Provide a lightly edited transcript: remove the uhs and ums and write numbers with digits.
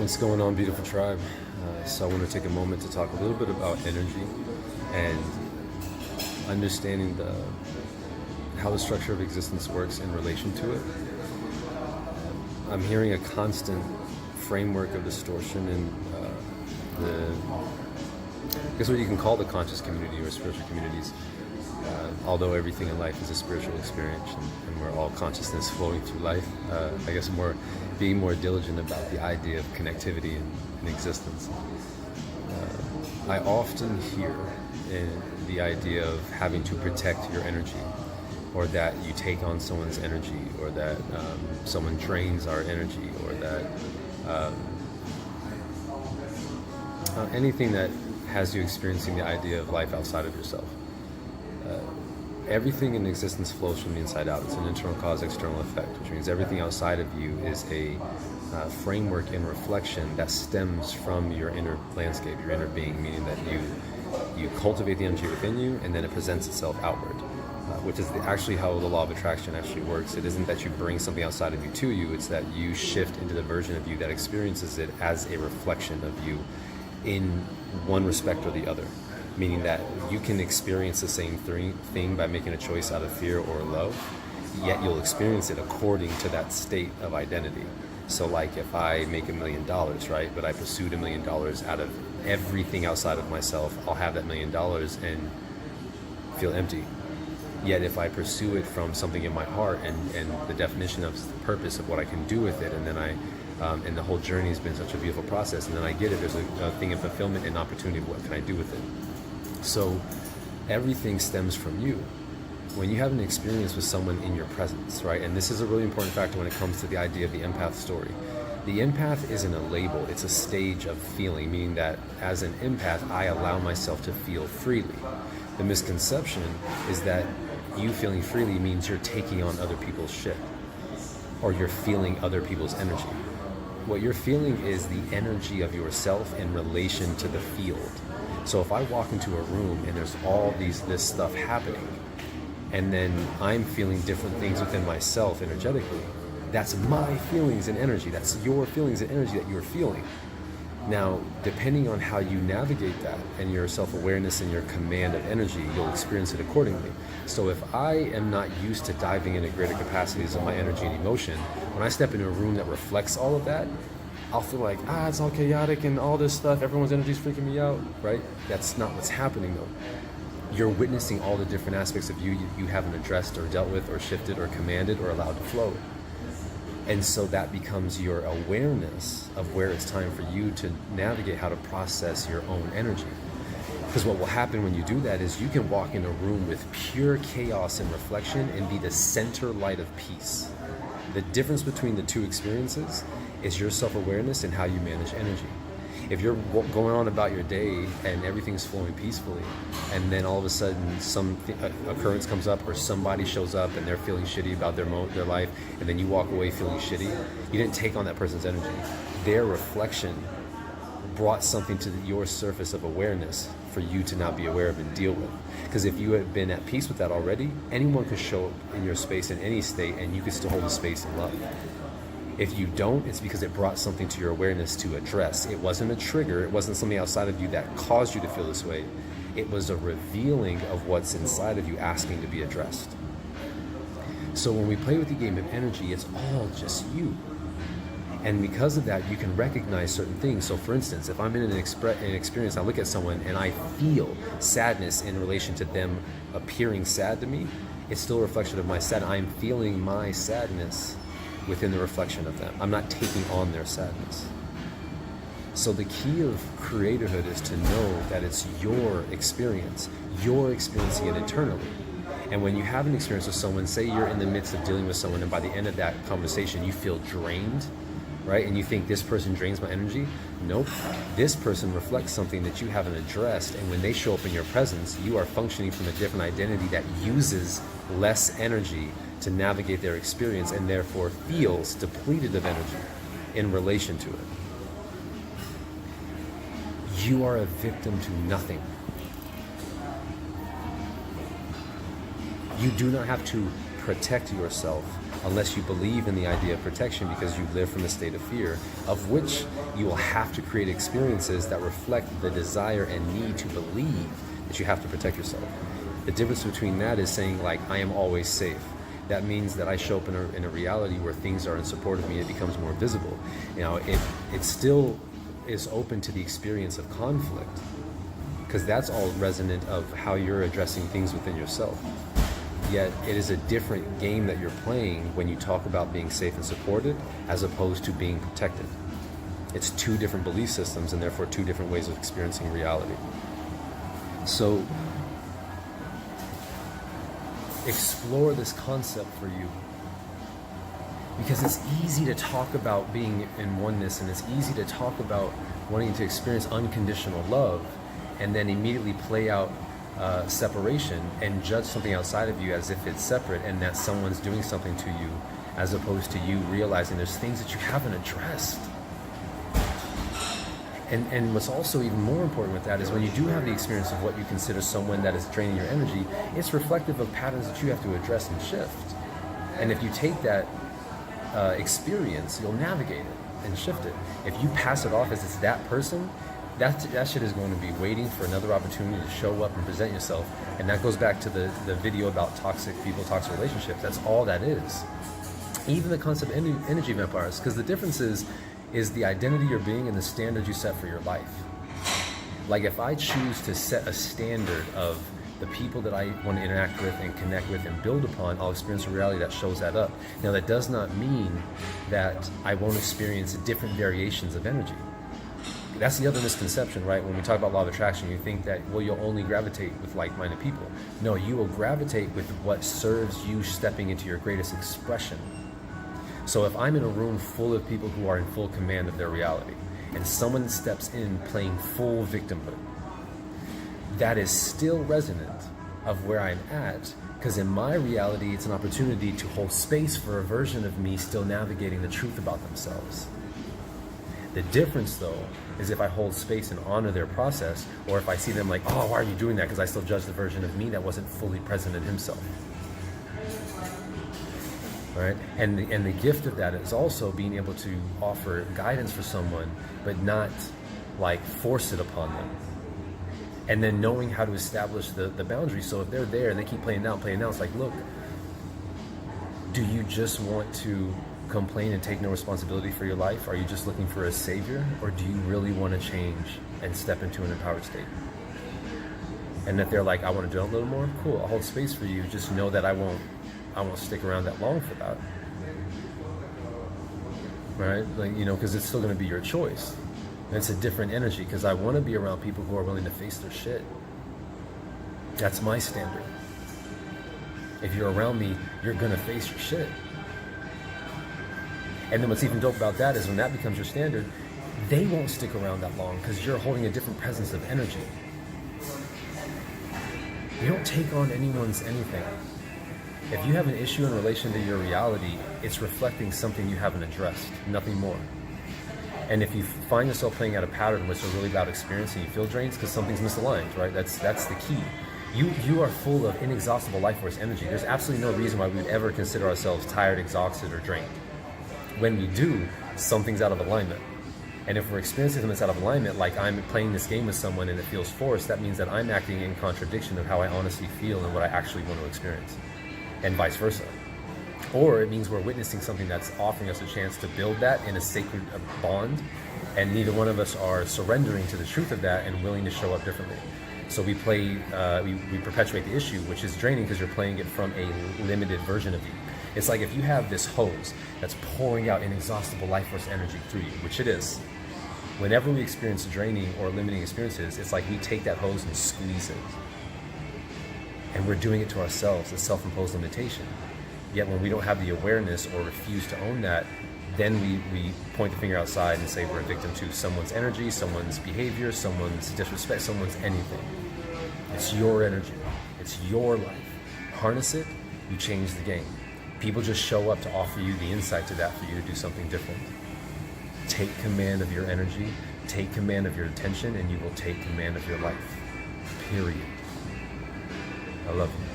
What's going on, beautiful tribe? So I want to take a moment to talk a little bit about energy and understanding how the structure of existence works in relation to it. I'm hearing a constant framework of distortion in I guess what you can call the conscious community or spiritual communities. Although everything in life is a spiritual experience and we're all consciousness flowing through life, I guess being more diligent about the idea of connectivity in existence. I often hear the idea of having to protect your energy, or that you take on someone's energy, or that someone drains our energy, or that anything that has you experiencing the idea of life outside of yourself. Everything in existence flows from the inside out. It's an internal cause, external effect, which means everything outside of you is a framework and reflection that stems from your inner landscape, your inner being, meaning that you cultivate the energy within you and then it presents itself outward, which is actually how the law of attraction actually works. It isn't that you bring something outside of you to you, it's that you shift into the version of you that experiences it as a reflection of you in one respect or the other. Meaning that you can experience the same thing by making a choice out of fear or love, yet you'll experience it according to that state of identity. So like if I make $1 million, right, but I pursued $1 million out of everything outside of myself, I'll have that $1 million and feel empty. Yet if I pursue it from something in my heart and the definition of the purpose of what I can do with it, and then and the whole journey has been such a beautiful process, and then I get it, there's a thing of fulfillment and opportunity of what can I do with it. So everything stems from you. When you have an experience with someone in your presence, right? And this is a really important factor when it comes to the idea of the empath story. The empath isn't a label, it's a stage of feeling, meaning that as an empath, I allow myself to feel freely. The misconception is that you feeling freely means you're taking on other people's shit, or you're feeling other people's energy. What you're feeling is the energy of yourself in relation to the field. So if I walk into a room and there's all this stuff happening, and then I'm feeling different things within myself energetically, that's my feelings and energy. That's your feelings and energy that you're feeling. Now, depending on how you navigate that and your self-awareness and your command of energy, you'll experience it accordingly. So if I am not used to diving into greater capacities of my energy and emotion, when I step into a room that reflects all of that, I'll feel like, it's all chaotic and all this stuff, everyone's energy's freaking me out, right? That's not what's happening though. You're witnessing all the different aspects of you haven't addressed or dealt with or shifted or commanded or allowed to flow. And so that becomes your awareness of where it's time for you to navigate how to process your own energy. Because what will happen when you do that is you can walk in a room with pure chaos and reflection and be the center light of peace. The difference between the two experiences is your self-awareness and how you manage energy. If you're going on about your day and everything's flowing peacefully, and then all of a sudden some occurrence comes up or somebody shows up and they're feeling shitty about their life, and then you walk away feeling shitty, you didn't take on that person's energy. Their reflection brought something to your surface of awareness for you to not be aware of and deal with. Because if you had been at peace with that already, anyone could show up in your space in any state and you could still hold the space in love. If you don't, it's because it brought something to your awareness to address. It wasn't a trigger, it wasn't something outside of you that caused you to feel this way. It was a revealing of what's inside of you asking to be addressed. So when we play with the game of energy, it's all just you. And because of that, you can recognize certain things. So for instance, if I'm in an experience, I look at someone and I feel sadness in relation to them appearing sad to me, it's still a reflection of my sadness. I'm feeling my sadness within the reflection of them. I'm not taking on their sadness. So the key of creatorhood is to know that it's your experience. You're experiencing it internally. And when you have an experience with someone, say you're in the midst of dealing with someone and by the end of that conversation you feel drained, right? And you think this person drains my energy? Nope. This person reflects something that you haven't addressed, and when they show up in your presence, you are functioning from a different identity that uses less energy to navigate their experience and therefore feels depleted of energy in relation to it. You are a victim to nothing. You do not have to protect yourself unless you believe in the idea of protection, because you live from a state of fear, of which you will have to create experiences that reflect the desire and need to believe that you have to protect yourself. The difference between that is saying, like, I am always safe. That means that I show up in a reality where things are in support of me. It becomes more visible. You know, it still is open to the experience of conflict, because that's all resonant of how you're addressing things within yourself. Yet it is a different game that you're playing when you talk about being safe and supported as opposed to being protected. It's two different belief systems and therefore two different ways of experiencing reality. So explore this concept for you, because it's easy to talk about being in oneness, and it's easy to talk about wanting to experience unconditional love and then immediately play out separation and judge something outside of you as if it's separate and that someone's doing something to you, as opposed to you realizing there's things that you haven't addressed. And what's also even more important with that is when you do have the experience of what you consider someone that is draining your energy, it's reflective of patterns that you have to address and shift. And if you take that experience, you'll navigate it and shift it. If you pass it off as it's that person, that shit is going to be waiting for another opportunity to show up and present yourself. And that goes back to the video about toxic people, toxic relationships. That's all that is. Even the concept of energy vampires, because the difference is the identity you're being and the standards you set for your life. Like, if I choose to set a standard of the people that I want to interact with and connect with and build upon, I'll experience a reality that shows that up. Now, that does not mean that I won't experience different variations of energy. That's the other misconception, right? When we talk about law of attraction, you think that, well, you'll only gravitate with like-minded people. No, you will gravitate with what serves you stepping into your greatest expression. So if I'm in a room full of people who are in full command of their reality, and someone steps in playing full victimhood, that is still resonant of where I'm at, because in my reality, it's an opportunity to hold space for a version of me still navigating the truth about themselves. The difference, though, is if I hold space and honor their process, or if I see them like, oh, why are you doing that? Because I still judge the version of me that wasn't fully present in himself. Right? And the gift of that is also being able to offer guidance for someone, but not like force it upon them. And then knowing how to establish the boundary. So if they're there and they keep playing out, it's like, look, do you just want to complain and take no responsibility for your life? Are you just looking for a savior? Or do you really want to change and step into an empowered state? And if they're like, I want to do it a little more, cool, I'll hold space for you. Just know that I won't stick around that long for that. Right? Like, you know, because it's still going to be your choice. And it's a different energy, because I want to be around people who are willing to face their shit. That's my standard. If you're around me, you're going to face your shit. And then what's even dope about that is when that becomes your standard, they won't stick around that long because you're holding a different presence of energy. You don't take on anyone's anything. If you have an issue in relation to your reality, it's reflecting something you haven't addressed, nothing more. And if you find yourself playing out a pattern which is a really loud experience and you feel drained, it's because something's misaligned, right? That's the key. You are full of inexhaustible life force energy. There's absolutely no reason why we would ever consider ourselves tired, exhausted, or drained. When we do, something's out of alignment. And if we're experiencing something that's out of alignment, like I'm playing this game with someone and it feels forced, that means that I'm acting in contradiction of how I honestly feel and what I actually want to experience, and vice versa. Or it means we're witnessing something that's offering us a chance to build that in a sacred bond, and neither one of us are surrendering to the truth of that and willing to show up differently. So we play, we perpetuate the issue, which is draining because you're playing it from a limited version of you. It's like if you have this hose that's pouring out inexhaustible life force energy through you, which it is. Whenever we experience draining or limiting experiences, it's like we take that hose and squeeze it. And we're doing it to ourselves, a self-imposed limitation. Yet when we don't have the awareness or refuse to own that, then we point the finger outside and say we're a victim to someone's energy, someone's behavior, someone's disrespect, someone's anything. It's your energy. It's your life. Harness it, you change the game. People just show up to offer you the insight to that for you to do something different. Take command of your energy, take command of your attention, and you will take command of your life. Period. I love you.